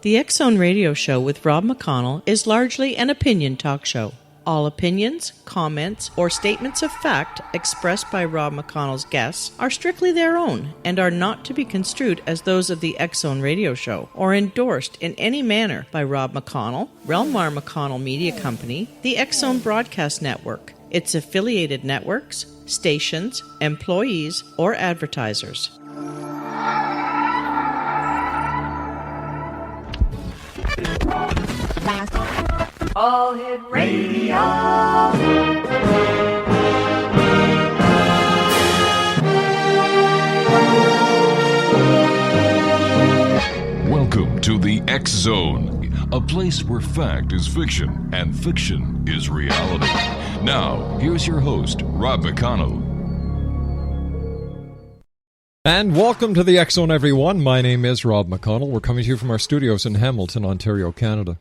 The X-Zone Radio Show with Rob McConnell is largely an opinion talk show. All opinions, comments, or statements of fact expressed by Rob McConnell's guests are strictly their own and are not to be construed as those of the X-Zone Radio Show or endorsed in any manner by Rob McConnell, Relmar McConnell Media Company, the X-Zone Broadcast Network, its affiliated networks, stations, employees, or advertisers. All Hit Radio. Welcome to the X-Zone, a place where fact is fiction and fiction is reality. Now, here's your host, Rob McConnell. And welcome to the X-Zone, everyone. My name is Rob McConnell. We're coming to you from our studios in Hamilton, Ontario, Canada.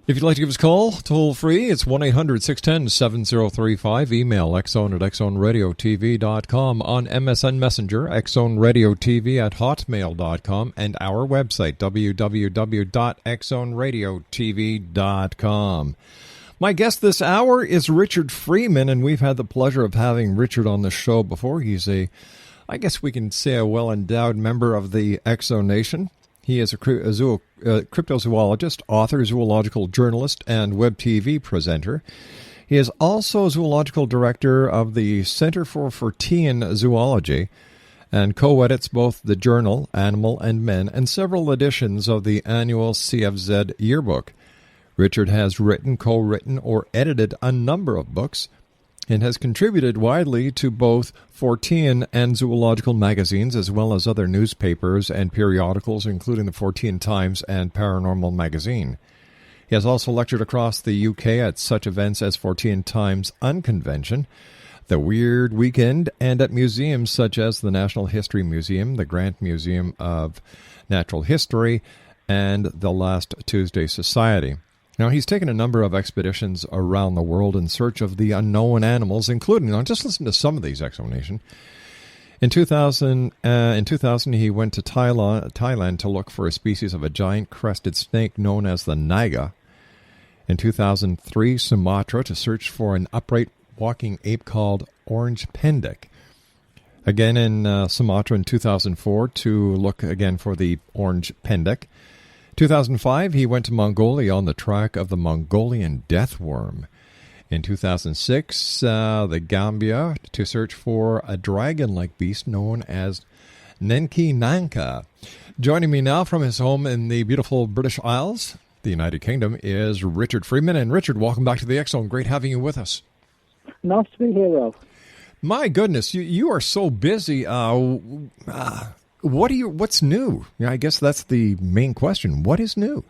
If you'd like to give us a call, toll free, it's 1-800-610-7035. Email xzone at xzoneradiotv.com. On MSN Messenger, xzoneradiotv@hotmail.com. And our website, www.xzoneradiotv.com. My guest this hour is Richard Freeman, and we've had the pleasure of having Richard on the show before. He's I guess we can say a well-endowed member of the X-Zone Nation. He is a cryptozoologist, author, zoological journalist, and WebTV presenter. He is also Zoological Director of the Center for Fortean Zoology and co-edits both the journal, Animal and Men, and several editions of the annual CFZ Yearbook. Richard has written, co-written, or edited a number of books, and has contributed widely to both Fortean and Zoological magazines, as well as other newspapers and periodicals, including the Fortean Times and Paranormal magazine. He has also lectured across the UK at such events as Fortean Times Unconvention, the Weeird Weekend, and at museums such as the National History Museum, the Grant Museum of Natural History, and the Last Tuesday Society. Now, he's taken a number of expeditions around the world in search of the unknown animals, including, now just listen to some of these, Exonation. In 2000, he went to Thailand to look for a species of a giant crested snake known as the naga. In 2003, Sumatra to search for an upright walking ape called orange pendek. Again in Sumatra in 2004 to look again for the orange pendek. 2005, he went to Mongolia on the track of the Mongolian death worm. In 2006, the Gambia to search for a dragon-like beast known as Nenki Nanka. Joining me now from his home in the beautiful British Isles, the United Kingdom, is Richard Freeman. And Richard, welcome back to the X-Zone. Great having you with us. Nice to be here, Rob. My goodness, you are so busy. What's new? I guess that's the main question. What is new?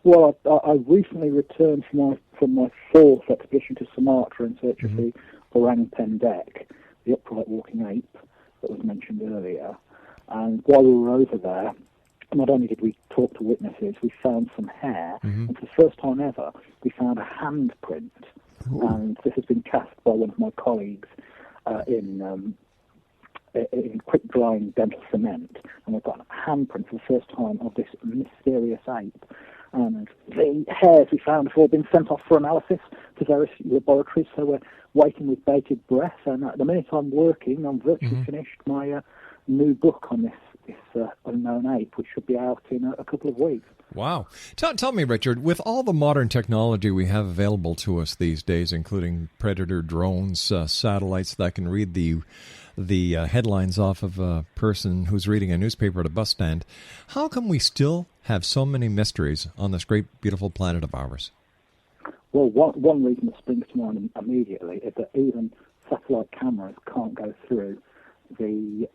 Well, I recently returned from my fourth expedition to Sumatra in search of the orang pendek, the upright walking ape that was mentioned earlier. And while we were over there, not only did we talk to witnesses, we found some hair, and for the first time ever, we found a handprint. Ooh. And this has been cast by one of my colleagues in quick-drying dental cement, and we've got a handprint for the first time of this mysterious ape. And the hairs we found have all been sent off for analysis to various laboratories, so we're waiting with bated breath. And at the minute I'm working, I'm virtually finished my new book on this unknown ape, which should be out in a couple of weeks. Wow. Tell me, Richard, with all the modern technology we have available to us these days, including Predator drones, satellites that can read the headlines off of a person who's reading a newspaper at a bus stand, how come we still have so many mysteries on this great, beautiful planet of ours? Well, one reason that springs to mind immediately is that even satellite cameras can't go through the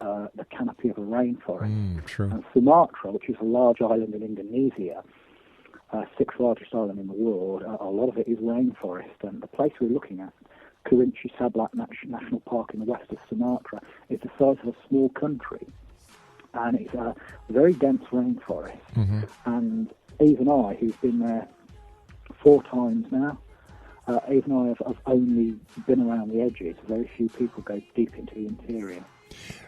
canopy of a rainforest. True. And Sumatra, which is a large island in Indonesia, sixth largest island in the world, a lot of it is rainforest. And the place we're looking at, Kerinci Sablat National Park in the west of Sumatra, is the size of a small country. And it's a very dense rainforest. And even I, who's been there 4 times now, even I have only been around the edges. Very few people go deep into the interior.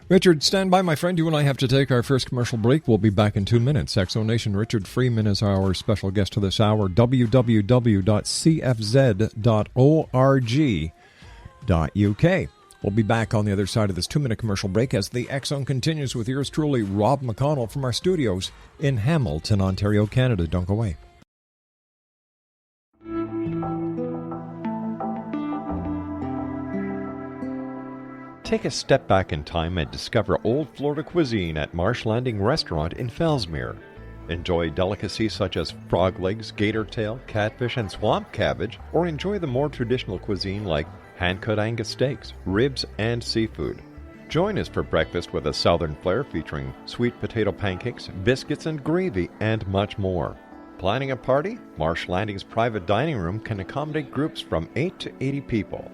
Richard, stand by, my friend. You and I have to take our first commercial break. We'll be back in 2 minutes. Exonation, Richard Freeman is our special guest to this hour. www.cfz.org.uk. We'll be back on the other side of this 2-minute commercial break as the X Zone continues with yours truly, Rob McConnell, from our studios in Hamilton, Ontario, Canada. Don't go away. Take a step back in time and discover old Florida cuisine at Marsh Landing Restaurant in Fellsmere. Enjoy delicacies such as frog legs, gator tail, catfish, and swamp cabbage, or enjoy the more traditional cuisine like hand-cut Angus steaks, ribs, and seafood. Join us for breakfast with a southern flair featuring sweet potato pancakes, biscuits and gravy, and much more. Planning a party? Marsh Landing's private dining room can accommodate groups from 8 to 80 people.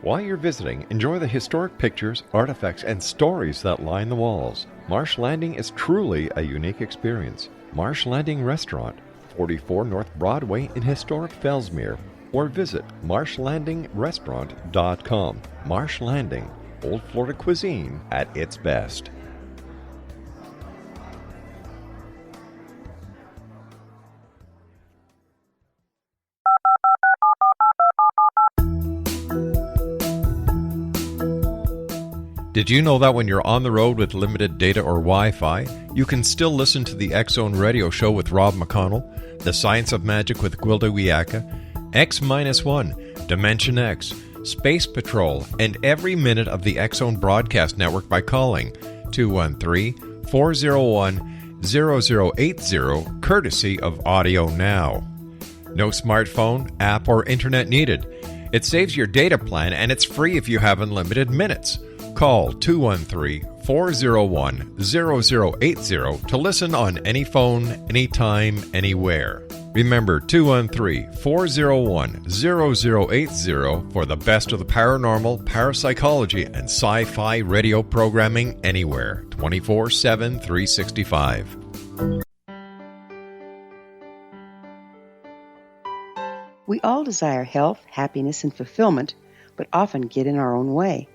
While you're visiting, enjoy the historic pictures, artifacts, and stories that line the walls. Marsh Landing is truly a unique experience. Marsh Landing Restaurant, 44 North Broadway in historic Fellsmere, or visit marshlandingrestaurant.com. Marsh Landing, Old Florida cuisine at its best. Did you know that when you're on the road with limited data or Wi-Fi, you can still listen to the X Zone radio show with Rob McConnell, The Science of Magic with Gwilda Wiyaka, X-1, Dimension X, Space Patrol, and every minute of the X Zone broadcast network by calling 213-401-0080, courtesy of Audio Now. No smartphone, app, or internet needed. It saves your data plan, and it's free if you have unlimited minutes. Call 213-401-0080 to listen on any phone, anytime, anywhere. Remember 213-401-0080 for the best of the paranormal, parapsychology, and sci-fi radio programming anywhere, 24/7, 365. We all desire health, happiness, and fulfillment, but often get in our own way.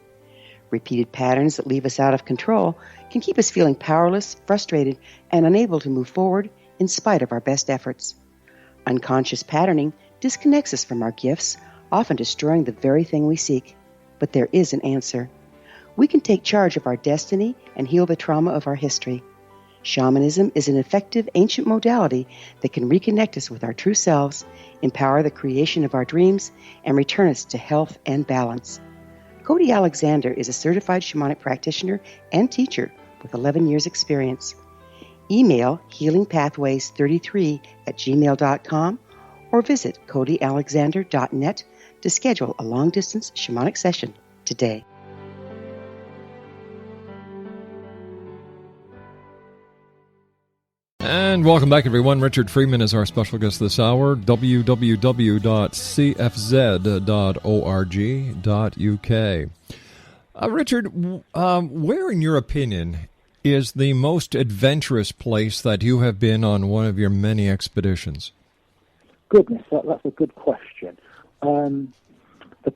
Repeated patterns that leave us out of control can keep us feeling powerless, frustrated, and unable to move forward in spite of our best efforts. Unconscious patterning disconnects us from our gifts, often destroying the very thing we seek. But there is an answer. We can take charge of our destiny and heal the trauma of our history. Shamanism is an effective ancient modality that can reconnect us with our true selves, empower the creation of our dreams, and return us to health and balance. Cody Alexander is a certified shamanic practitioner and teacher with 11 years' experience. Email healingpathways33@gmail.com or visit codyalexander.net to schedule a long-distance shamanic session today. And welcome back, everyone. Richard Freeman is our special guest this hour. www.cfz.org.uk. Richard, where, in your opinion, is the most adventurous place that you have been on one of your many expeditions? Goodness, that's a good question. The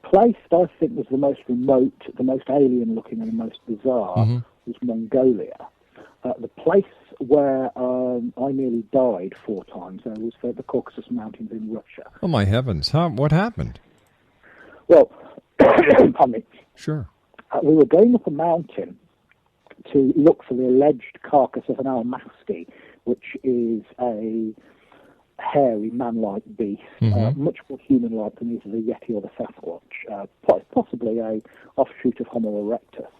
place that I think was the most remote, the most alien-looking, and the most bizarre was Mongolia. The place where I nearly died 4 times was the Caucasus Mountains in Russia. Oh, my heavens. What happened? Well, pardon me. Sure. We were going up a mountain to look for the alleged carcass of an almasty, which is a hairy, man-like beast, much more human-like than either the Yeti or the Sasquatch, possibly a offshoot of Homo erectus.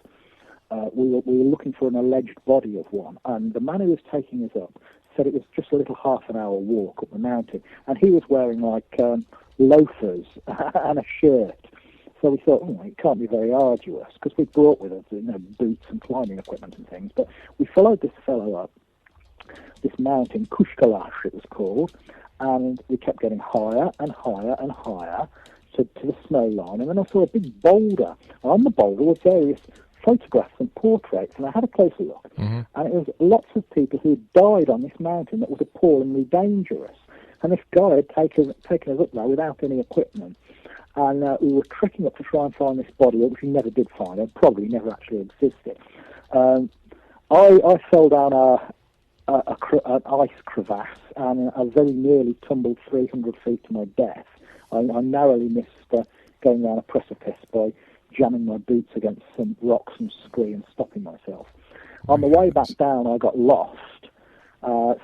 We were looking for an alleged body of one, and the man who was taking us up said it was just a little half-an-hour walk up the mountain, and he was wearing like loafers and a shirt. So we thought, it can't be very arduous, because we brought with us boots and climbing equipment and things. But we followed this fellow up this mountain, Kushkalash it was called, and we kept getting higher and higher and higher to the snow line, and then I saw a big boulder. On the boulder were various photographs and portraits, and I had a closer look, and it was lots of people who had died on this mountain that was appallingly dangerous. And this guy had taken us up there without any equipment, and we were trekking up to try and find this body, which we never did find, and probably never actually existed. I fell down an ice crevasse and I very nearly tumbled 300 feet to my death. I narrowly missed going down a precipice by jamming my boots against some rocks and scree and stopping myself. On the way back down, I got lost,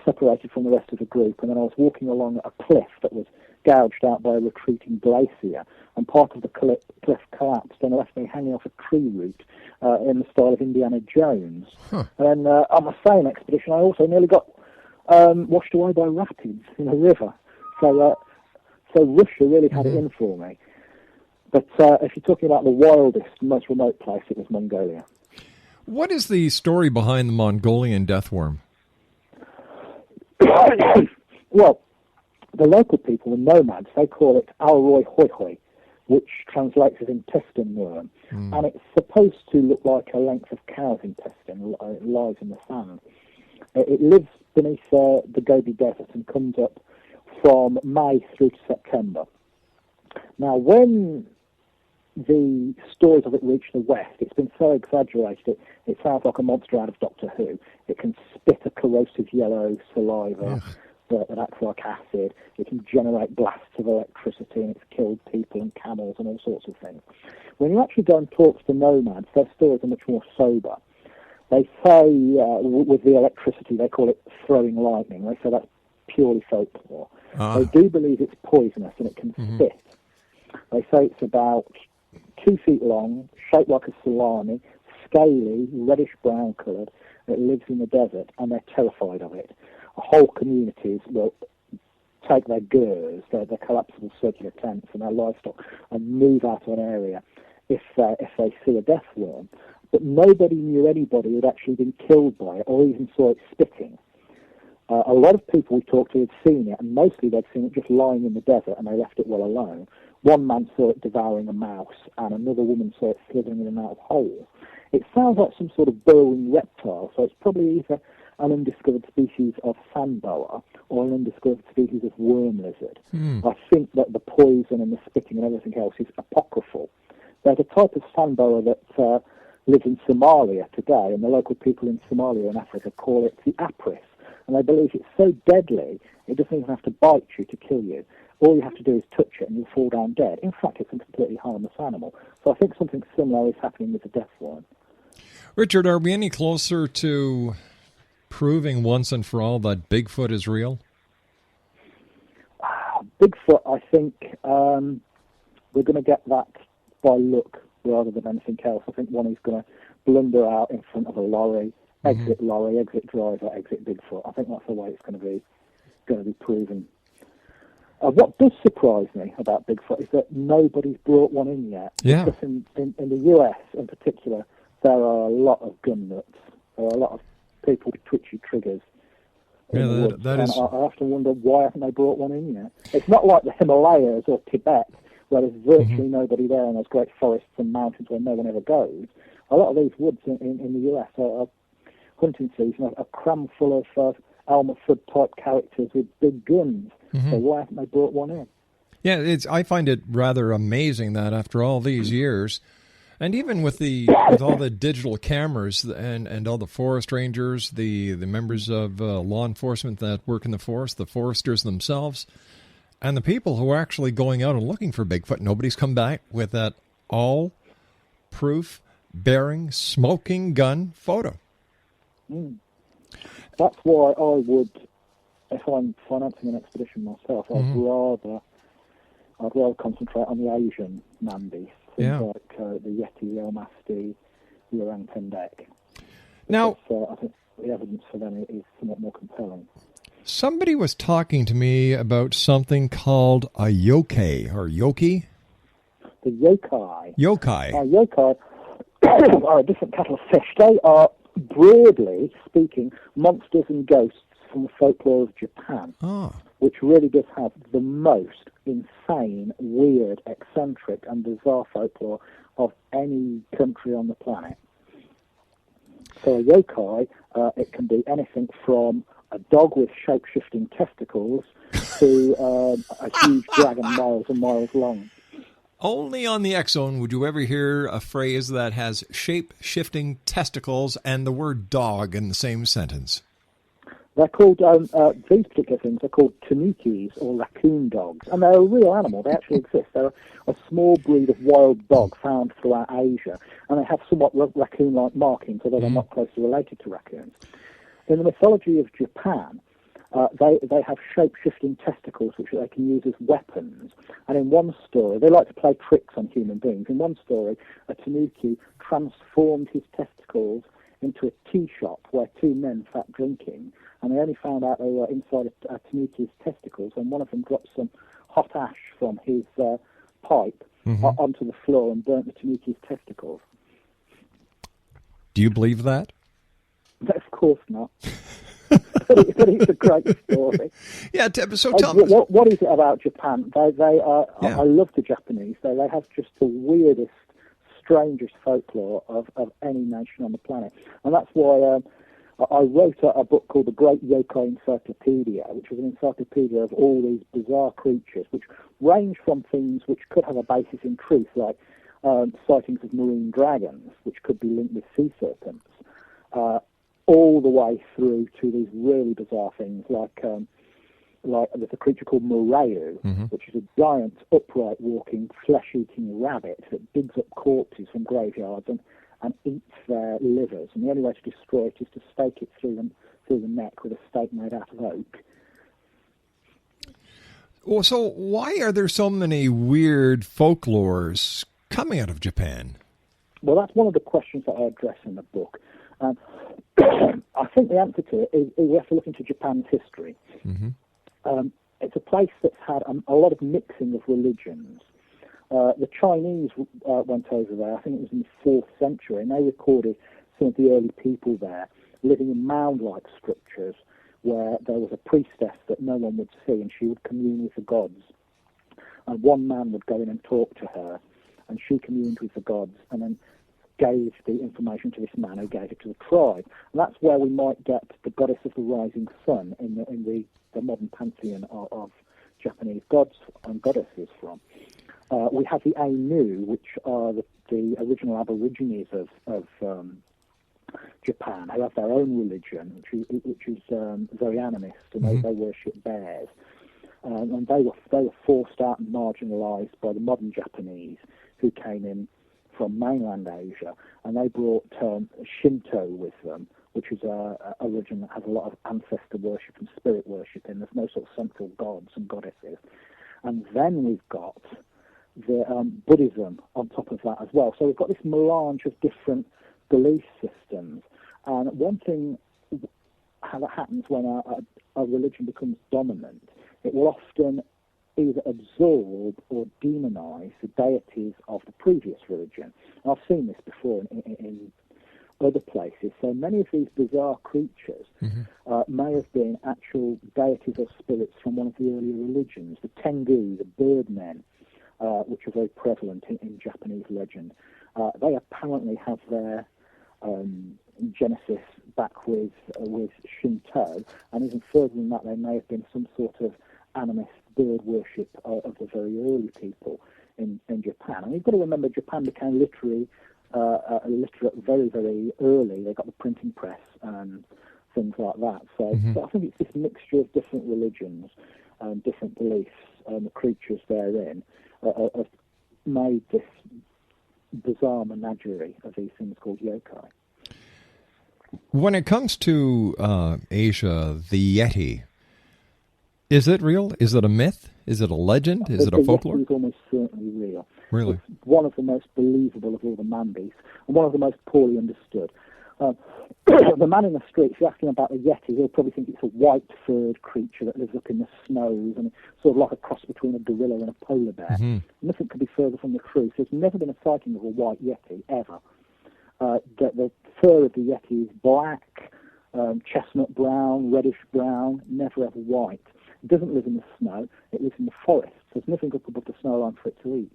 separated from the rest of the group, and then I was walking along a cliff that was gouged out by a retreating glacier, and part of the cliff collapsed and left me hanging off a tree root in the style of Indiana Jones. Huh. And on the same expedition, I also nearly got washed away by rapids in a river. So Russia really had it in for me. But if you're talking about the wildest, most remote place, it was Mongolia. What is the story behind the Mongolian death worm? Well, the local people, the nomads, they call it Alroy hoi hoi, which translates as intestine worm. And it's supposed to look like a length of cow's intestine. It lies in the sand. It lives beneath the Gobi Desert and comes up from May through to September. Now, when the stories of it reach the West, it's been so exaggerated, it sounds like a monster out of Doctor Who. It can spit a corrosive yellow saliva that acts like acid. It can generate blasts of electricity, and it's killed people and camels and all sorts of things. When you actually go and talk to the nomads, their stories are much more sober. They say, with the electricity, they call it throwing lightning. They say that's purely folklore. They do believe it's poisonous and it can spit. They say it's about 2 feet long, shaped like a salami, scaly, reddish-brown coloured. It lives in the desert, and they're terrified of it. Whole communities will take their gurs, their collapsible circular tents, and their livestock, and move out of an area if they see a death worm. But nobody knew anybody who had actually been killed by it or even saw it spitting. A lot of people we talked to had seen it, and mostly they'd seen it just lying in the desert, and they left it well alone. One man saw it devouring a mouse, and another woman saw it slithering in and out of holes. It sounds like some sort of burrowing reptile, so it's probably either an undiscovered species of sandboa or an undiscovered species of worm lizard. I think that the poison and the spitting and everything else is apocryphal. There's a type of sandboa that lives in Somalia today, and the local people in Somalia and Africa call it the apris. And they believe it's so deadly, it doesn't even have to bite you to kill you. All you have to do is touch it and you'll fall down dead. In fact, it's a completely harmless animal. So I think something similar is happening with the death worm. Richard, are we any closer to proving once and for all that Bigfoot is real? Bigfoot, I think we're going to get that by luck rather than anything else. I think one is going to blunder out in front of a lorry, exit driver, exit Bigfoot. I think that's the way it's going to be proven. What does surprise me about Bigfoot is that nobody's brought one in yet. Yeah. Because in the US in particular, there are a lot of gun nuts. There are a lot of people with twitchy triggers. Yeah, that is. I often wonder why haven't they brought one in yet? It's not like the Himalayas or Tibet, where there's virtually nobody there and there's great forests and mountains where no one ever goes. A lot of these woods in the US are hunting season are crammed full of Elmer Fudd-type characters with big guns. So why haven't they brought one in? Yeah, I find it rather amazing that after all these years, and even with all the digital cameras and all the forest rangers, the members of law enforcement that work in the forest, the foresters themselves, and the people who are actually going out and looking for Bigfoot, nobody's come back with that all-proof, bearing, smoking gun photo. That's why I would, if I'm financing an expedition myself, I'd rather concentrate on the Asian man beasts, things like the Yeti, the Almasti, the orangutan deck. Now, I think the evidence for them is somewhat more compelling. Somebody was talking to me about something called a yokai, or yoki? The yokai. Yokai. Yokai are a different kettle of fish. They are, broadly speaking, monsters and ghosts from the folklore of Japan, which really does have the most insane, weird, eccentric, and bizarre folklore of any country on the planet. So a yokai, it can be anything from a dog with shape-shifting testicles to a huge dragon miles and miles long. Only on the X Zone would you ever hear a phrase that has shape-shifting testicles and the word dog in the same sentence. They're called, these particular things are called tanukis, or raccoon dogs, and they're a real animal. They actually exist. They're a small breed of wild dog found throughout Asia, and they have somewhat raccoon-like markings, although they're not closely related to raccoons. In the mythology of Japan, they have shape-shifting testicles which they can use as weapons. And in one story, they like to play tricks on human beings. In one story, a tanuki transformed his testicles into a tea shop where two men sat drinking, and they only found out they were inside a tanuki's testicles when one of them dropped some hot ash from his pipe onto the floor and burnt the tanuki's testicles. Do you believe that? Of course not. But it's a great story. Yeah, so tell me. What is it about Japan? They are. Yeah. I love the Japanese. They have just the weirdest, strangest folklore of any nation on the planet, and that's why I wrote a book called The Great Yokai Encyclopedia, which was an encyclopedia of all these bizarre creatures, which range from things which could have a basis in truth, like sightings of marine dragons, which could be linked with sea serpents, all the way through to these really bizarre things like there's a creature called Moreu, which is a giant, upright walking, flesh-eating rabbit that digs up corpses from graveyards and eats their livers. And the only way to destroy it is to stake it through the neck with a stake made out of oak. Well, so why are there so many weird folklores coming out of Japan? Well, that's one of the questions that I address in the book. I think the answer to it is we have to look into Japan's history. It's a place that's had a lot of mixing of religions. The Chinese went over there, I think it was in the 4th century, and they recorded some of the early people there living in mound-like structures where there was a priestess that no one would see, and she would commune with the gods. And one man would go in and talk to her, and she communed with the gods, and then gave the information to this man who gave it to the tribe. And that's where we might get the goddess of the rising sun in the modern pantheon of Japanese gods and goddesses from. We have the Ainu, which are the original Aborigines of Japan, who have their own religion, which is very animist, and they worship bears. And they were forced out and marginalised by the modern Japanese, who came in from mainland Asia, and they brought Shinto with them, which is a religion that has a lot of ancestor worship and spirit worship in. There's no sort of central gods and goddesses. And then we've got the Buddhism on top of that as well. So we've got this melange of different belief systems. And one thing how that happens when a religion becomes dominant, it will often either absorb or demonize the deities of the previous religion. And I've seen this before in other places. So many of these bizarre creatures may have been actual deities or spirits from one of the earlier religions. The Tengu, the birdmen, which are very prevalent in Japanese legend, they apparently have their genesis back with Shinto, and even further than that, they may have been some sort of animist bird worship of the very early people in Japan. And you've got to remember, Japan became literate very, very early. They got the printing press and things like that. So I think it's this mixture of different religions and different beliefs and the creatures therein have made this bizarre menagerie of these things called yokai. When it comes to Asia, the Yeti, is it real? Is it a myth? Is it a legend? Is it a folklore? The Yeti is almost certainly real. Really? It's one of the most believable of all the man-beasts, and one of the most poorly understood. The man in the street, if you ask him about the Yeti, he'll probably think it's a white-furred creature that lives up in the snows, and it's sort of like a cross between a gorilla and a polar bear. Nothing could be further from the truth. There's never been a sighting of a white Yeti, ever. The fur of the Yeti is black, chestnut brown, reddish brown, never ever white. It doesn't live in the snow, it lives in the forest. There's nothing up above the snow line for it to eat.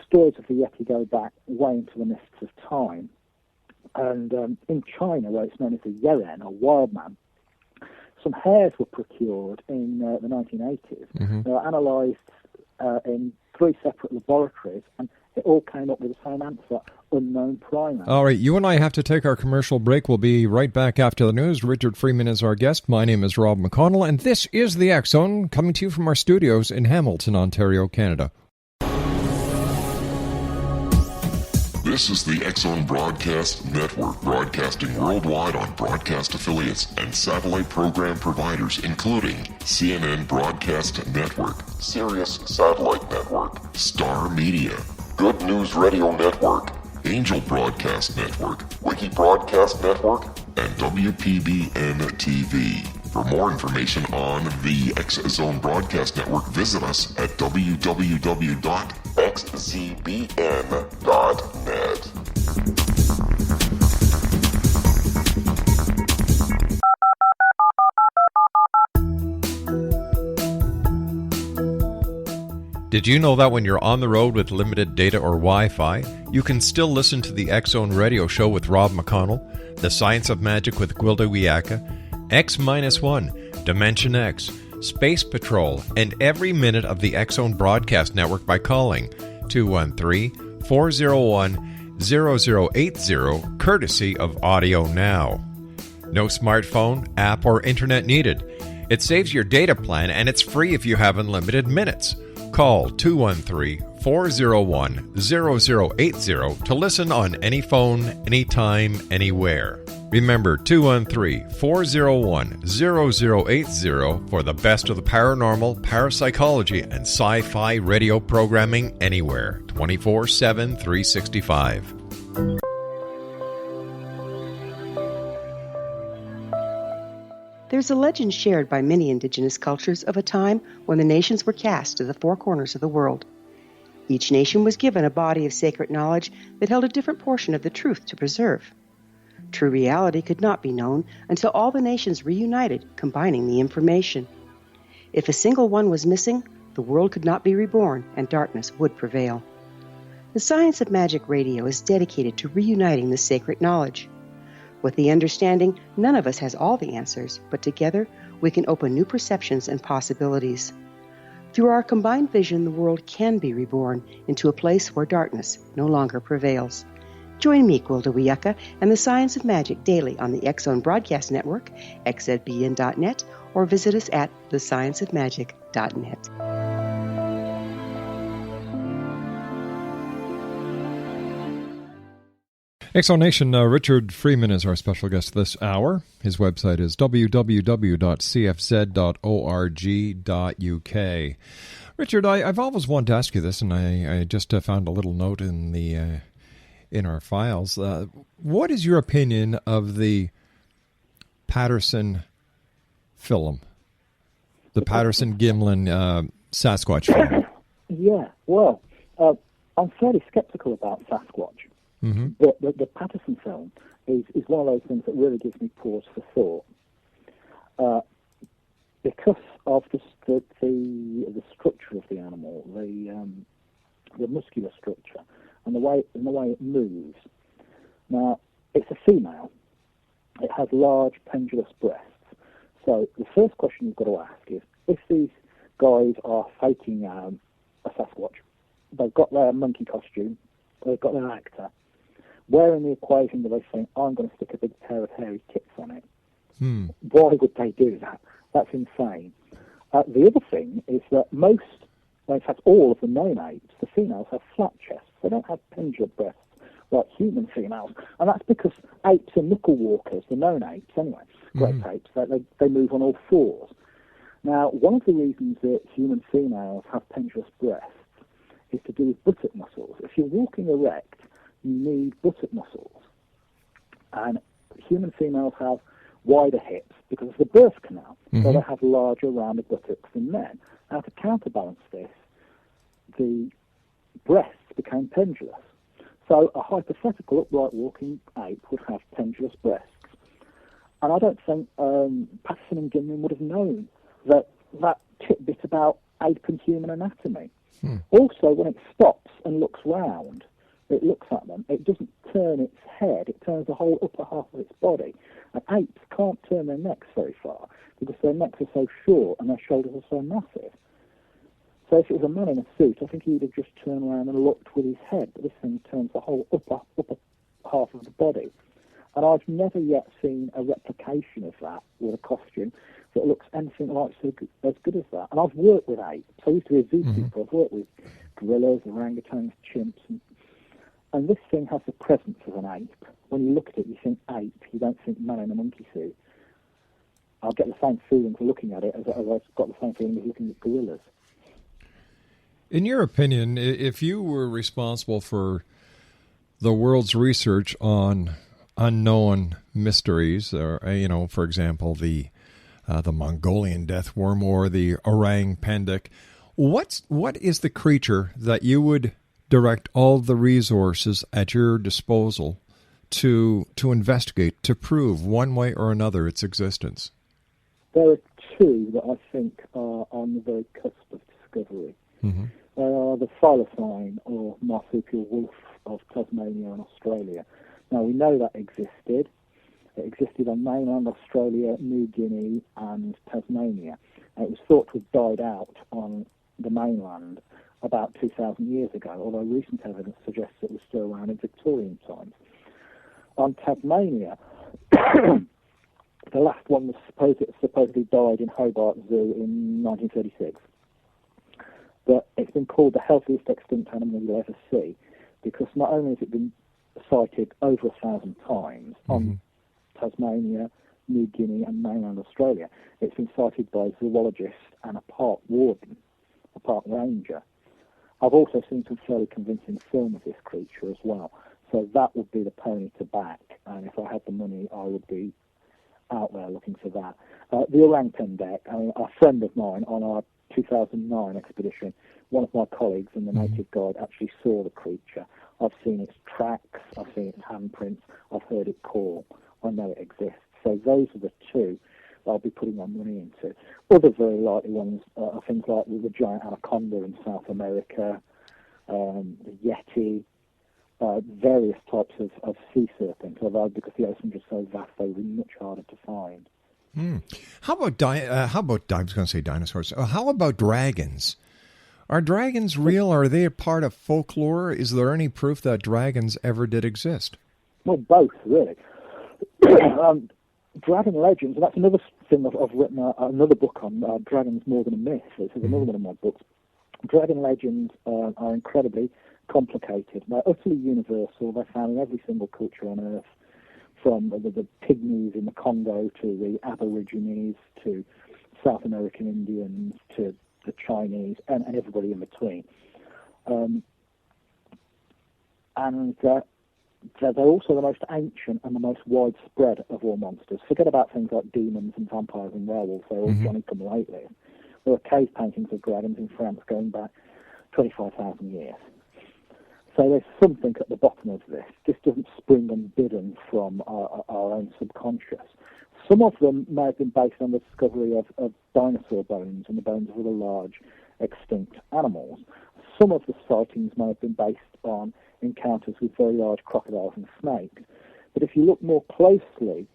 Stories of the Yeti go back way into the mists of time. And in China, where it's known as the Yeren, or wild man, some hairs were procured in the 1980s. They were analysed in 3 separate laboratories, and it all came up with the same answer: unknown primate. All right, you and I have to take our commercial break. We'll be right back after the news. Richard Freeman is our guest. My name is Rob McConnell, and this is the X Zone, coming to you from our studios in Hamilton, Ontario, Canada. This is the X Zone Broadcast Network, broadcasting worldwide on broadcast affiliates and satellite program providers, including CNN Broadcast Network, Sirius Satellite Network, Star Media, Good News Radio Network, Angel Broadcast Network, Wiki Broadcast Network, and WPBN TV. For more information on the X Zone Broadcast Network, visit us at www.xzbn.net. Did you know that when you're on the road with limited data or Wi-Fi, you can still listen to the X Zone radio show with Rob McConnell, The Science of Magic with Gwilda Wiyaka, X-1, Dimension X, Space Patrol, and every minute of the X Zone Broadcast Network by calling 213-401-0080, courtesy of Audio Now. No smartphone, app, or internet needed. It saves your data plan, and it's free if you have unlimited minutes. Call 213-401-0080 to listen on any phone, anytime, anywhere. Remember, 213-401-0080 for the best of the paranormal, parapsychology, and sci-fi radio programming anywhere, 24/7, 365. There's a legend shared by many indigenous cultures of a time when the nations were cast to the 4 corners of the world. Each nation was given a body of sacred knowledge that held a different portion of the truth to preserve. True reality could not be known until all the nations reunited, combining the information. If a single one was missing, the world could not be reborn and darkness would prevail. The Science of Magic Radio is dedicated to reuniting the sacred knowledge. With the understanding, none of us has all the answers, but together we can open new perceptions and possibilities. Through our combined vision, the world can be reborn into a place where darkness no longer prevails. Join me, Gwilda Wiyaka, and the Science of Magic daily on the X Zone Broadcast Network, xzbn.net, or visit us at thescienceofmagic.net. Exonation, Richard Freeman is our special guest this hour. His website is www.cfz.org.uk. Richard, I've always wanted to ask you this, and I just found a little note in the in our files. What is your opinion of the Patterson film, the Patterson-Gimlin Sasquatch film? Yeah, well, I'm fairly sceptical about Sasquatch. Mm-hmm. The Patterson film is one of those things that really gives me pause for thought, because of the structure of the animal, the muscular structure, and the way it moves. Now, it's a female. It has large pendulous breasts. So the first question you've got to ask is, if these guys are faking a Sasquatch, they've got their monkey costume, they've got their actor, where in the equation do they think, I'm going to stick a big pair of hairy tits on it? Why would they do that? That's insane. The other thing is that most, in fact all of the known apes, the females have flat chests. They don't have pendular breasts like human females. And that's because apes are knuckle walkers, the known apes anyway, great apes. They move on all fours. Now, one of the reasons that human females have pendulous breasts is to do with buttock muscles. If you're walking erect, you need buttock muscles. And human females have wider hips because of the birth canal, so they have larger, rounded buttocks than men. Now, to counterbalance this, the breasts became pendulous. So a hypothetical upright walking ape would have pendulous breasts. And I don't think Patterson and Gimlin would have known that tidbit about ape and human anatomy. Also, when it stops and looks round, it looks at them, it doesn't turn its head, it turns the whole upper half of its body. And apes can't turn their necks very far because their necks are so short and their shoulders are so massive. So if it was a man in a suit, I think he would have just turned around and looked with his head, but this thing turns the whole upper half of the body. And I've never yet seen a replication of that with a costume that looks anything like as good as that. And I've worked with apes. I used to be a zookeeper. I've worked with gorillas, orangutans, chimps, and this thing has the presence of an ape. When you look at it, you think ape. You don't think man in a monkey suit. I'll get the same feeling for looking at it as I've got the same feeling as looking at gorillas. In your opinion, if you were responsible for the world's research on unknown mysteries, or for example, the Mongolian death worm or the orang pendek, what is the creature that you would direct all the resources at your disposal to investigate, to prove one way or another its existence? There are two that I think are on the very cusp of discovery. Mm-hmm. They are the thylacine, or marsupial wolf of Tasmania and Australia. Now, we know that existed. It existed on mainland Australia, New Guinea, and Tasmania. And it was thought to have died out on the mainland about 2,000 years ago, although recent evidence suggests it was still around in Victorian times. On Tasmania, the last one was supposedly died in Hobart Zoo in 1936. But it's been called the healthiest extinct animal you'll ever see, because not only has it been cited over 1,000 times on Tasmania, New Guinea, and mainland Australia, it's been cited by zoologists and a park warden, a park ranger. I've also seen some fairly convincing film of this creature as well, so that would be the pony to back, and if I had the money, I would be out there looking for that. The orang pendek, a friend of mine on our 2009 expedition, one of my colleagues and the native guide actually saw the creature. I've seen its tracks, I've seen its handprints, I've heard it call. I know it exists. So those are the two I'll be putting my money into. Other very likely ones are things like the giant anaconda in South America, the yeti, various types of sea serpents, although because the oceans are so vast, they would be much harder to find. How about I was going to say dinosaurs. How about dragons? Are dragons real? Are they a part of folklore? Is there any proof that dragons ever did exist? Well, both, really. Dragon legends, and that's another thing I've written another book on, Dragons More Than a Myth. This is another one of my books. Dragon legends are incredibly complicated. They're utterly universal. They're found in every single culture on Earth, from the pygmies in the Congo to the Aborigines to South American Indians to the Chinese and everybody in between. They're also the most ancient and the most widespread of all monsters. Forget about things like demons and vampires and werewolves. They're all Johnny-come-lately. There are cave paintings of dragons in France going back 25,000 years. So there's something at the bottom of this. This doesn't spring unbidden from our own subconscious. Some of them may have been based on the discovery of dinosaur bones and the bones of other large extinct animals. Some of the sightings may have been based on encounters with very large crocodiles and snakes. But if you look more closely,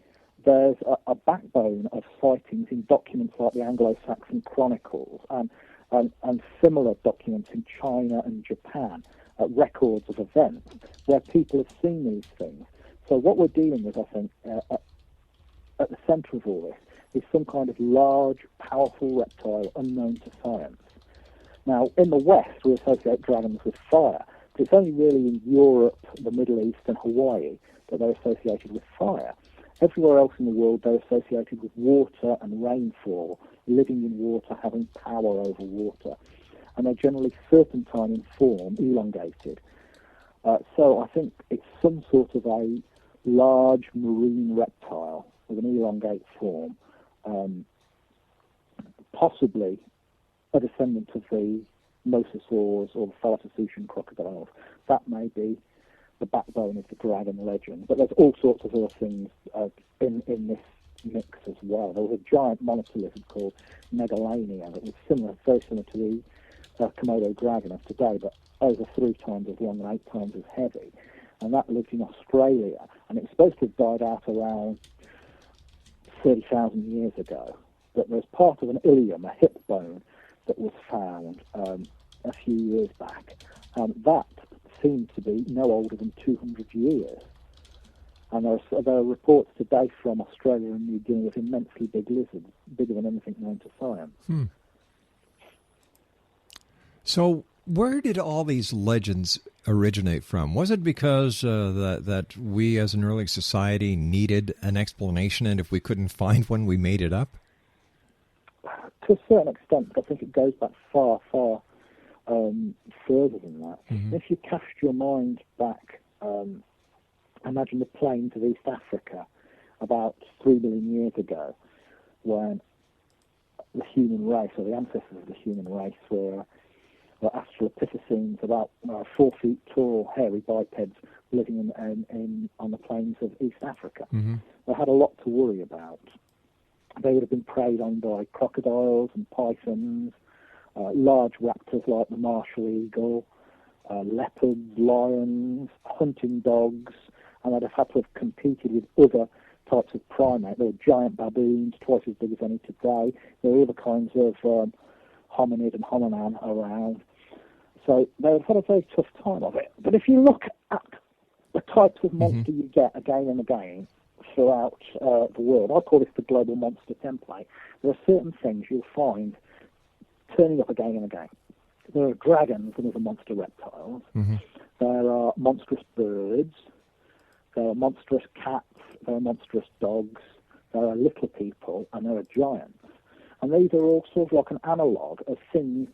there's a backbone of sightings in documents like the Anglo-Saxon Chronicles and similar documents in China and Japan, records of events where people have seen these things. So what we're dealing with, I think, at the centre of all this is some kind of large, powerful reptile unknown to science. Now, in the West, we associate dragons with fire, but it's only really in Europe, the Middle East, and Hawaii that they're associated with fire. Everywhere else in the world, they're associated with water and rainfall, living in water, having power over water. And they're generally serpentine in form, elongated. So I think it's some sort of a large marine reptile with an elongate form, possibly a descendant of the mosasaurs or the Thalassosutian crocodiles. That may be the backbone of the dragon legend. But there's all sorts of other things in this mix as well. There was a giant monitor lizard called Megalania that was very similar to the Komodo dragon of today, but over 3 times as long and 8 times as heavy. And that lived in Australia, and it was supposed to have died out around 30,000 years ago. But there's part of an ilium, a hip bone, that was found a few years back, that seems to be no older than 200 years. And there are reports today from Australia and New Guinea of immensely big lizards, bigger than anything known to science. So where did all these legends originate from? Was it because that we as an early society needed an explanation, and if we couldn't find one, we made it up? To a certain extent, but I think it goes back far, far further than that. If you cast your mind back, imagine the plains of East Africa about 3 million years ago, when the human race, or the ancestors of the human race, were Australopithecines, about 4 feet tall, hairy bipeds living on the plains of East Africa. They had a lot to worry about. They would have been preyed on by crocodiles and pythons, large raptors like the martial eagle, leopards, lions, hunting dogs, and they'd have had to have competed with other types of primate. There were giant baboons, twice as big as any today. There were other kinds of hominid and hominin around. So they had a very tough time of it. But if you look at the types of monster you get again and again throughout the world, I call this the global monster template. There are certain things you'll find turning up again and again. There are dragons and other monster reptiles. There are monstrous birds. There are monstrous cats. There are monstrous dogs. There are little people, and there are giants. And these are all sort of like an analogue of things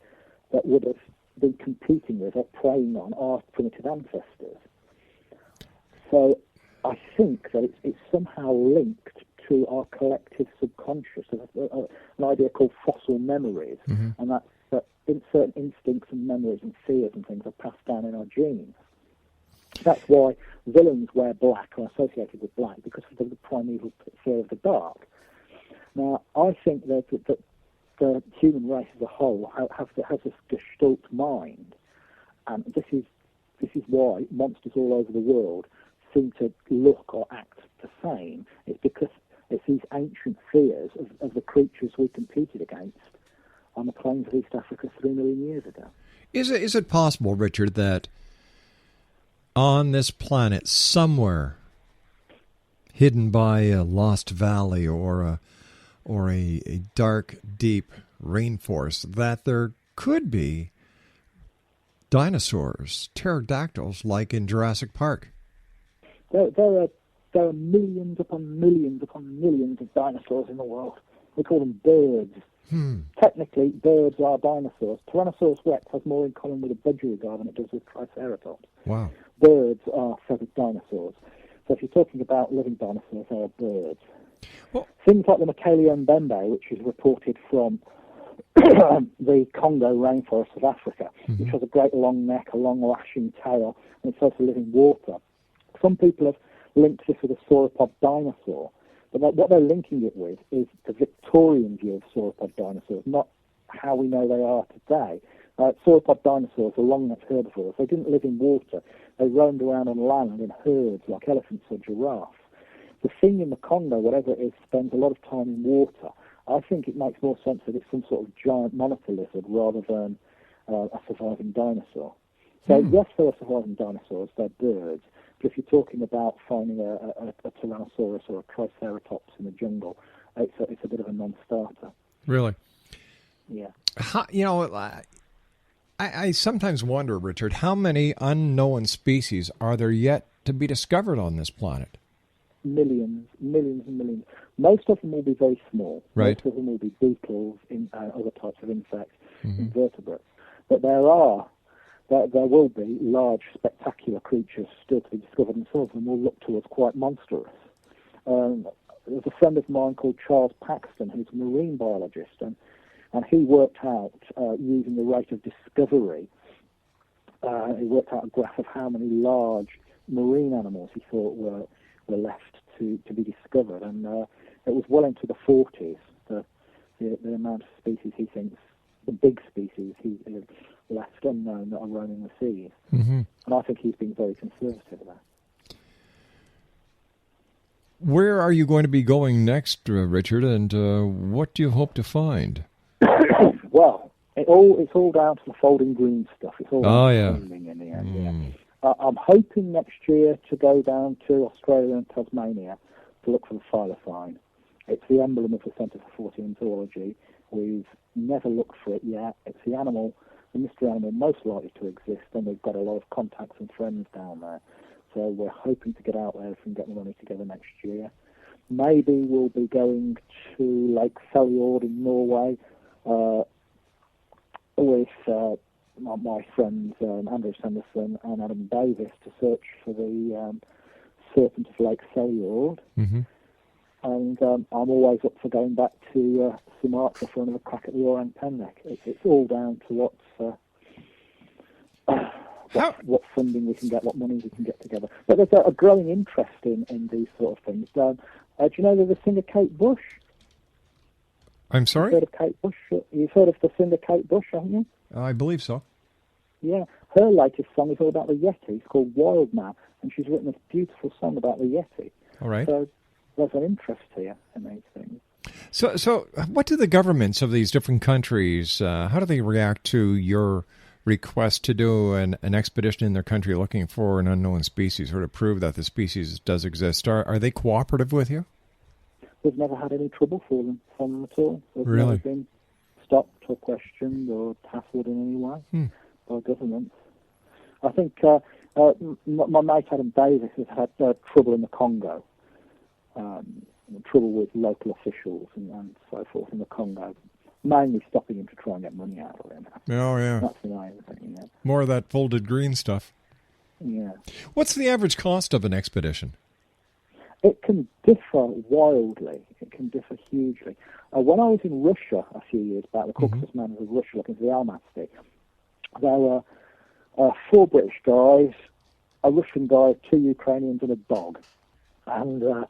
that would have been competing with or preying on our primitive ancestors. So I think that it's somehow linked to our collective subconscious, an idea called fossil memories, and that in certain instincts and memories and fears and things are passed down in our genes. That's why villains wear black or are associated with black, because of the primeval fear of the dark. Now, I think that the human race as a whole has this gestalt mind, and this is why monsters all over the world seem to look or act the same. It's because it's these ancient fears of the creatures we competed against on the plains of East Africa 3 million years ago. Is it possible, Richard, that on this planet somewhere, hidden by a lost valley or a dark, deep rainforest, that there could be dinosaurs, pterodactyls, like in Jurassic Park? There are millions upon millions upon millions of dinosaurs in the world. We call them birds. Technically, birds are dinosaurs. Tyrannosaurus rex has more in common with a budgerigar than it does with Triceratops. Wow. Birds are feathered dinosaurs. So if you're talking about living dinosaurs, they are birds. Well, things like the Makaele-Mbembe, which is reported from the Congo rainforest of Africa, which has a great long neck, a long lashing tail, and it's also living water. Some people have linked this with a sauropod dinosaur, but what they're linking it with is the Victorian view of sauropod dinosaurs, not how we know they are today. Sauropod dinosaurs are long-necked herbivores. They didn't live in water. They roamed around on land in herds like elephants or giraffes. The thing in the Congo, whatever it is, spends a lot of time in water. I think it makes more sense that it's some sort of giant monitor lizard rather than a surviving dinosaur. So yes, there are surviving dinosaurs. They're birds. But if you're talking about finding a Tyrannosaurus or a Triceratops in the jungle, it's a bit of a non-starter. Really? Yeah. I sometimes wonder, Richard, how many unknown species are there yet to be discovered on this planet? Millions and millions. Most of them will be very small. Right. Most of them will be beetles, other types of insects, invertebrates. But there will be large, spectacular creatures still to be discovered, and some of them will look to us quite monstrous. There's a friend of mine called Charles Paxton, who's a marine biologist, and he worked out, using the rate of discovery, he worked out a graph of how many large marine animals he thought were left to be discovered, and it was well into the 40s, the amount of species he thinks, the big species he left unknown that are roaming the seas. And I think he's been very conservative there. Where are you going to be going next, Richard, and what do you hope to find? Well, It's all down to the folding green stuff. It's all funding in the end. Yeah. I'm hoping next year to go down to Australia and Tasmania to look for the thylacine. It's the emblem of the Centre for Fortean Zoology. We've never looked for it yet. It's the mystery animal most likely to exist, and we've got a lot of contacts and friends down there. So we're hoping to get out there if we can get the money together next year. Maybe we'll be going to Lake Seljord in Norway with my friends Andrew Sanderson and Adam Davis to search for the serpent of Lake Seljord. Mm-hmm. And I'm always up for going back to Sumatra for another crack at the orang pendek. It's all down to what funding we can get, what money we can get together. But there's a growing interest in these sort of things. Do you know there's a singer, Kate Bush? I'm sorry? You've heard of Kate Bush? You've heard of the singer Kate Bush, haven't you? I believe so. Yeah. Her latest song is all about the Yeti. It's called Wild Man, and she's written a beautiful song about the Yeti. All right. So there's an interest here in these things. So what do the governments of these different countries, how do they react to your request to do an expedition in their country looking for an unknown species or to prove that the species does exist? Are they cooperative with you? We've never had any trouble from them at all. We've really? Never been stopped or questioned or hassled in any way by governments. I think my mate Adam Davis has had trouble in the Congo. Trouble with local officials and so forth in the Congo, mainly stopping him to try and get money out of him. Oh, yeah. That's the main thing, yeah. More of that folded green stuff. Yeah. What's the average cost of an expedition? It can differ wildly. It can differ hugely. When I was in Russia a few years back, the Caucasus Mountains of Russia, looking for the Almaty, there were 4 British guys, a Russian guy, 2 Ukrainians, and a dog. And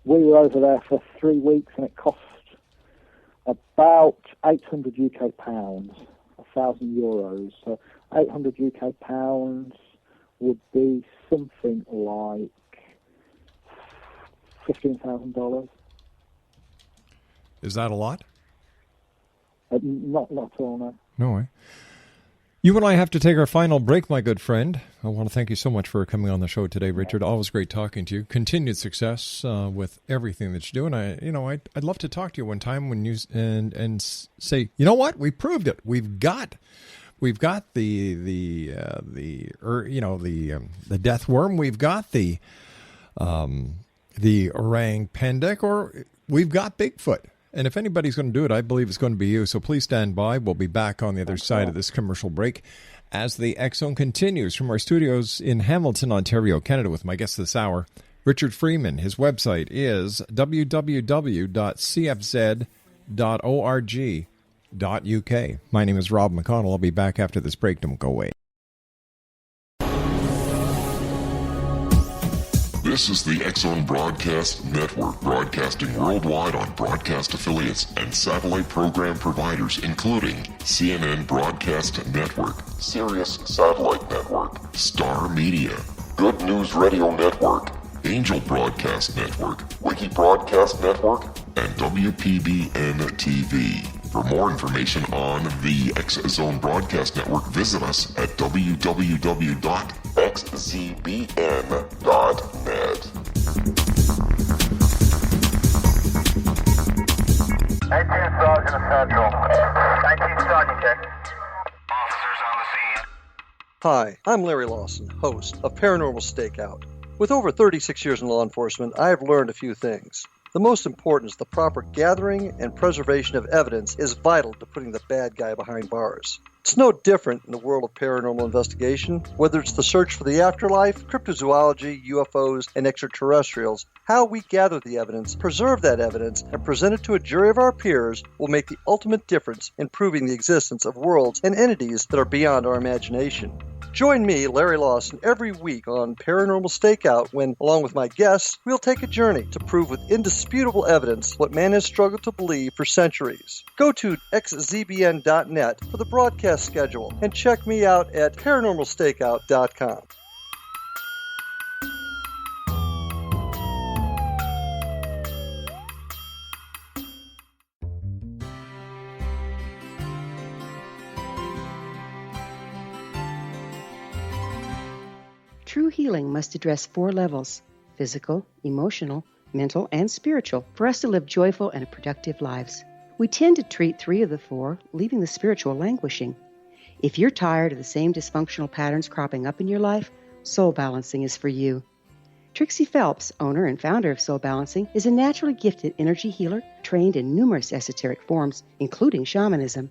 we were over there for 3 weeks, and it cost about 800 UK pounds, 1,000 euros. So 800 UK pounds would be something like $15,000. Is that a lot? Not at all, no. No way. You and I have to take our final break, my good friend. I want to thank you so much for coming on the show today, Richard. Always great talking to you. Continued success with everything that you do. And I'd love to talk to you one time when you and say, you know what, we proved it. We've got the death worm. We've got the orang pendek, or we've got Bigfoot. And if anybody's going to do it, I believe it's going to be you. So please stand by. We'll be back on the other side of this commercial break as the X Zone continues from our studios in Hamilton, Ontario, Canada, with my guest this hour, Richard Freeman. His website is www.cfz.org.uk. My name is Rob McConnell. I'll be back after this break. Don't go away. This is the X Zone Broadcast Network, broadcasting worldwide on broadcast affiliates and satellite program providers, including CNN Broadcast Network, Sirius Satellite Network, Star Media, Good News Radio Network, Angel Broadcast Network, Wiki Broadcast Network, and WPBN TV. For more information on the X Zone Broadcast Network, visit us at www.xzbn.net. 18 Sergeant Central. 19 Sergeant, check. Officers on the scene. Hi, I'm Larry Lawson, host of Paranormal Stakeout. With over 36 years in law enforcement, I have learned a few things. The most important is the proper gathering and preservation of evidence is vital to putting the bad guy behind bars. It's no different in the world of paranormal investigation. Whether it's the search for the afterlife, cryptozoology, UFOs, and extraterrestrials, how we gather the evidence, preserve that evidence, and present it to a jury of our peers will make the ultimate difference in proving the existence of worlds and entities that are beyond our imagination. Join me, Larry Lawson, every week on Paranormal Stakeout when, along with my guests, we'll take a journey to prove with indisputable evidence what man has struggled to believe for centuries. Go to xzbn.net for the broadcast schedule and check me out at paranormalstakeout.com. True healing must address 4 levels: physical, emotional, mental, and spiritual, for us to live joyful and productive lives. We tend to treat 3 of the 4, leaving the spiritual languishing. If you're tired of the same dysfunctional patterns cropping up in your life, Soul Balancing is for you. Trixie Phelps, owner and founder of Soul Balancing, is a naturally gifted energy healer trained in numerous esoteric forms, including shamanism.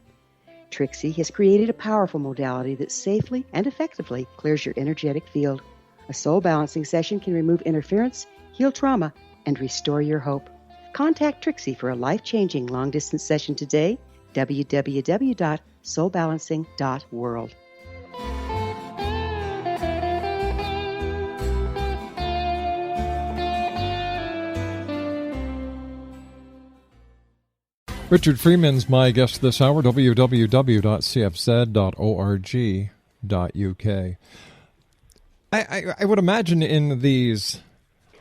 Trixie has created a powerful modality that safely and effectively clears your energetic field. A Soul Balancing session can remove interference, heal trauma, and restore your hope. Contact Trixie for a life-changing long-distance session today. www.soulbalancing.world. Richard Freeman's my guest this hour, www.cfz.org.uk. I would imagine in these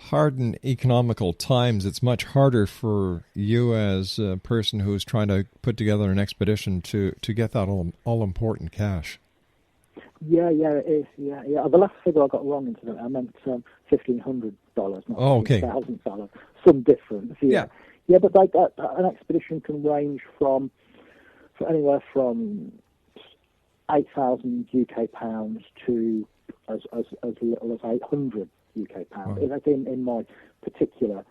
hard and economical times, it's much harder for you as a person who's trying to put together an expedition to get that all-important cash. Yeah, it is. Yeah. The last figure I got wrong into that. I meant $1,500, not $1,000. Some difference. Yeah. Yeah, but an expedition can range from anywhere from 8,000 UK pounds to as little as 800 UK pounds. Right. That's in my particular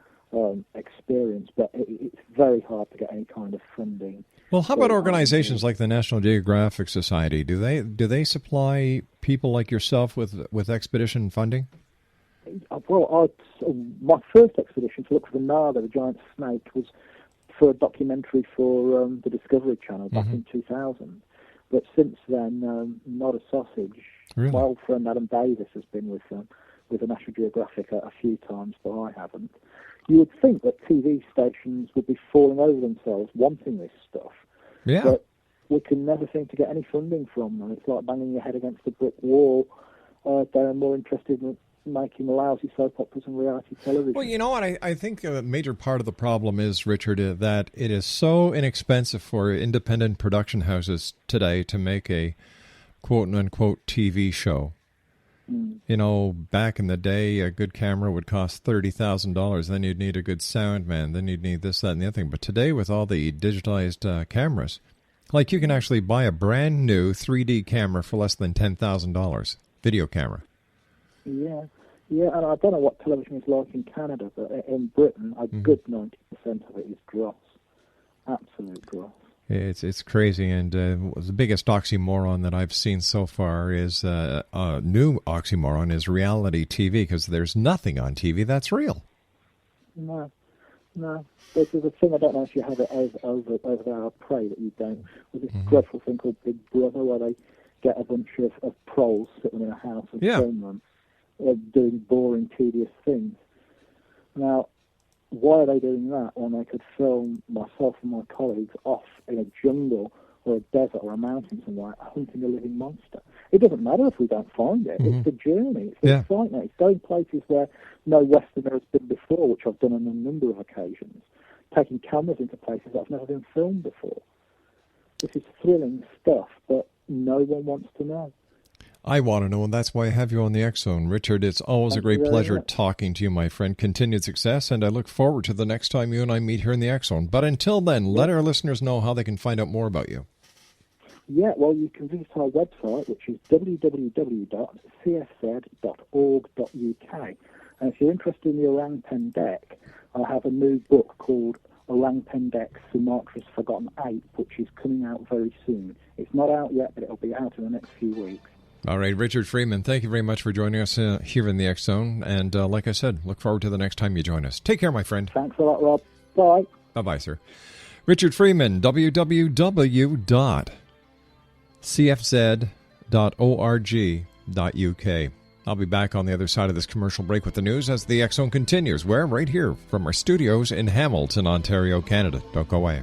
experience, but it's very hard to get any kind of funding. Well, how about organizations like the National Geographic Society? Do they supply people like yourself with expedition funding? Well, my first expedition to look for the Naga, the giant snake, was for a documentary for the Discovery Channel back in 2000. But since then, not a sausage. Really? My old friend Adam Davis has been with the National Geographic a few times, but I haven't. You would think that TV stations would be falling over themselves wanting this stuff. Yeah. But we can never seem to get any funding from them. It's like banging your head against a brick wall. They're more interested in making lousy soap operas and reality television. Well, you know what? I think a major part of the problem is, Richard, that it is so inexpensive for independent production houses today to make a quote-unquote TV show. You know, back in the day, a good camera would cost $30,000. Then you'd need a good sound man. Then you'd need this, that, and the other thing. But today, with all the digitalized cameras, like you can actually buy a brand new 3D camera for less than $10,000, video camera. Yeah, and I don't know what television is like in Canada, but in Britain, a good 90% of it is dross. Absolute dross. It's crazy, and the biggest oxymoron that I've seen so far is a new oxymoron is reality TV, because there's nothing on TV that's real. No. There's a thing, I don't know if you have it over there, I pray that you don't. There's this dreadful thing called Big Brother, where they get a bunch of proles, sit them in a house and film them doing boring, tedious things. Now, why are they doing that when they could film myself and my colleagues off in a jungle or a desert or a mountain somewhere hunting a living monster? It doesn't matter if we don't find it. It's the journey. It's the excitement. It's going places where no Westerner has been before, which I've done on a number of occasions. Taking cameras into places that have never been filmed before. This is thrilling stuff, but no one wants to know. I want to know, and that's why I have you on the X-Zone. Richard, it's always a great pleasure talking to you, my friend. Continued success, and I look forward to the next time you and I meet here in the X-Zone. But until then, let our listeners know how they can find out more about you. Yeah, well, you can visit our website, which is www.cfz.org.uk. And if you're interested in the Orang Pendek, I have a new book called Orang Pendek, Sumatra's Forgotten Ape, which is coming out very soon. It's not out yet, but it'll be out in the next few weeks. All right, Richard Freeman, thank you very much for joining us here in the X-Zone. And like I said, look forward to the next time you join us. Take care, my friend. Thanks a lot, Rob. Bye. Bye-bye, sir. Richard Freeman, www.cfz.org.uk. I'll be back on the other side of this commercial break with the news as the X-Zone continues. We're right here from our studios in Hamilton, Ontario, Canada. Don't go away.